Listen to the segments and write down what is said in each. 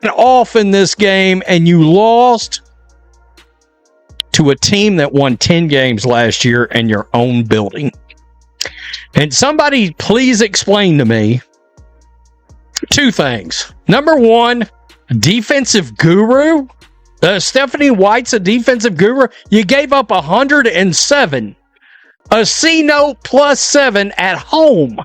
off in this game, and you lost to a team that won 10 games last year in your own building. And somebody please explain to me two things. Number one, defensive guru? Stephanie White's a defensive guru? You gave up 107. A C note +7 at home.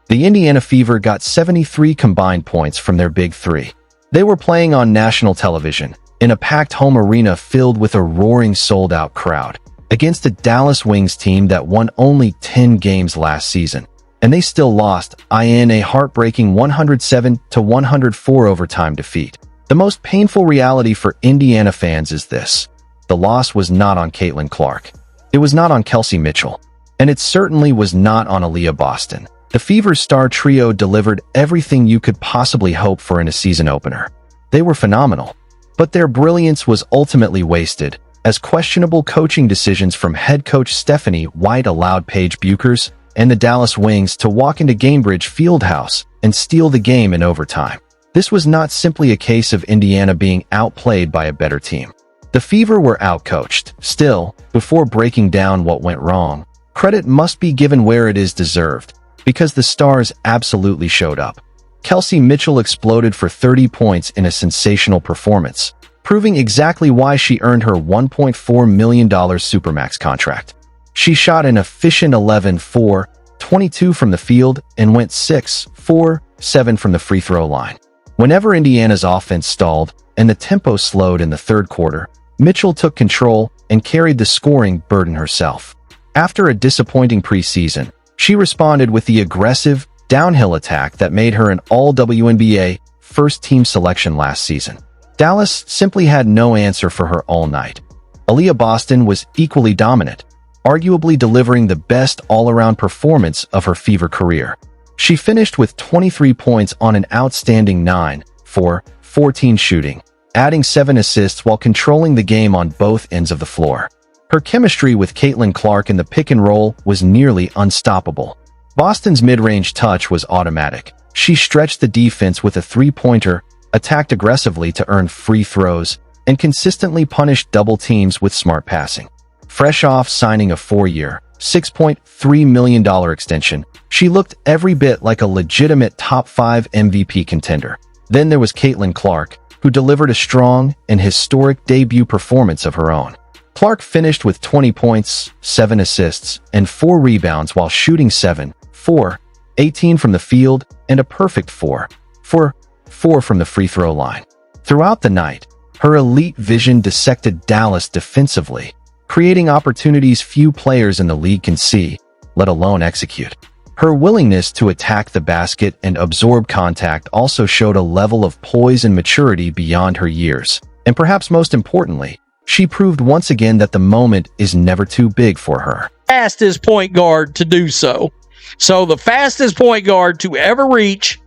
The Indiana Fever got 73 combined points from their big three. They were playing on national television in a packed home arena filled with a roaring sold-out crowd against a Dallas Wings team that won only 10 games last season. And they still lost in a heartbreaking 107-104 overtime defeat. The most painful reality for Indiana fans is this. The loss was not on Caitlin Clark. It was not on Kelsey Mitchell. And it certainly was not on Aaliyah Boston. The Fever's star trio delivered everything you could possibly hope for in a season opener. They were phenomenal. But their brilliance was ultimately wasted, as questionable coaching decisions from head coach Stephanie White allowed Paige Bueckers and the Dallas Wings to walk into Gainbridge Fieldhouse and steal the game in overtime. This was not simply a case of Indiana being outplayed by a better team. The Fever were outcoached. Still, before breaking down what went wrong, credit must be given where it is deserved, because the stars absolutely showed up. Kelsey Mitchell exploded for 30 points in a sensational performance, proving exactly why she earned her $1.4 million Supermax contract. She shot an efficient 11-4, 22 from the field, and went 6-4, 7 from the free throw line. Whenever Indiana's offense stalled and the tempo slowed in the third quarter, Mitchell took control and carried the scoring burden herself. After a disappointing preseason, she responded with the aggressive, downhill attack that made her an all-WNBA first-team selection last season. Dallas simply had no answer for her all night. Aaliyah Boston was equally dominant, arguably delivering the best all-around performance of her Fever career. She finished with 23 points on an outstanding 9-for-14 shooting, adding 7 assists while controlling the game on both ends of the floor. Her chemistry with Caitlin Clark in the pick-and-roll was nearly unstoppable. Boston's mid-range touch was automatic. She stretched the defense with a three-pointer, attacked aggressively to earn free throws, and consistently punished double teams with smart passing. Fresh off signing a 4-year, $6.3 million extension, she looked every bit like a legitimate top-5 MVP contender. Then there was Caitlin Clark, who delivered a strong and historic debut performance of her own. Clark finished with 20 points, 7 assists, and 4 rebounds while shooting 7-for, 18 from the field, and a perfect 4-for-4 from the free throw line. Throughout the night, her elite vision dissected Dallas defensively, creating opportunities few players in the league can see, let alone execute. Her willingness to attack the basket and absorb contact also showed a level of poise and maturity beyond her years. And perhaps most importantly, she proved once again that the moment is never too big for her. Fastest point guard to do so. So the fastest point guard to ever reach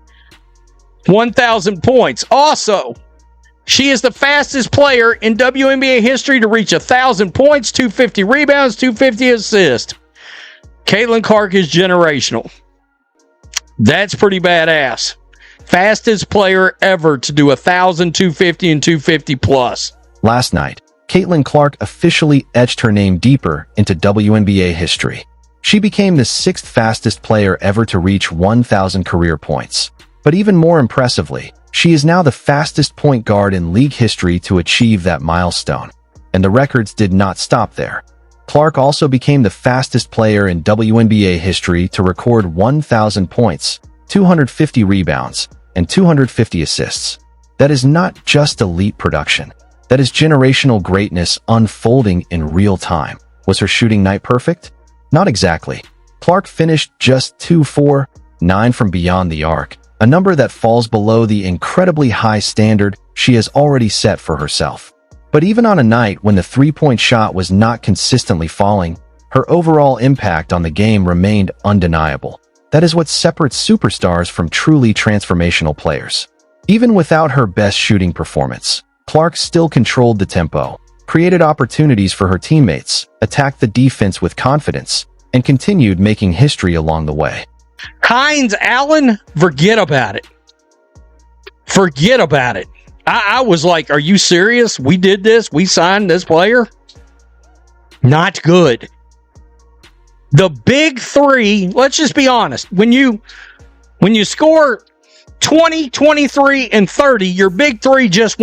1,000 points. Also, she is the fastest player in WNBA history to reach 1,000 points, 250 rebounds, 250 assists. Caitlin Clark is generational. That's pretty badass. Fastest player ever to do 1,000, 250, and 250 plus. Last night, Caitlin Clark officially etched her name deeper into WNBA history. She became the 6th fastest player ever to reach 1,000 career points. But even more impressively, she is now the fastest point guard in league history to achieve that milestone. And the records did not stop there. Clark also became the fastest player in WNBA history to record 1,000 points, 250 rebounds, and 250 assists. That is not just elite production. That is generational greatness unfolding in real time. Was her shooting night perfect? Not exactly. Clark finished just 2-for-9 from beyond the arc, a number that falls below the incredibly high standard she has already set for herself. But even on a night when the three-point shot was not consistently falling, her overall impact on the game remained undeniable. That is what separates superstars from truly transformational players. Even without her best shooting performance, Clark still controlled the tempo, created opportunities for her teammates, attacked the defense with confidence, and continued making history along the way. Hines Allen, forget about it. Forget about it. I was like, are you serious? We did this? We signed this player? Not good. The big three, let's just be honest. When you score 20, 23, and 30, your big three just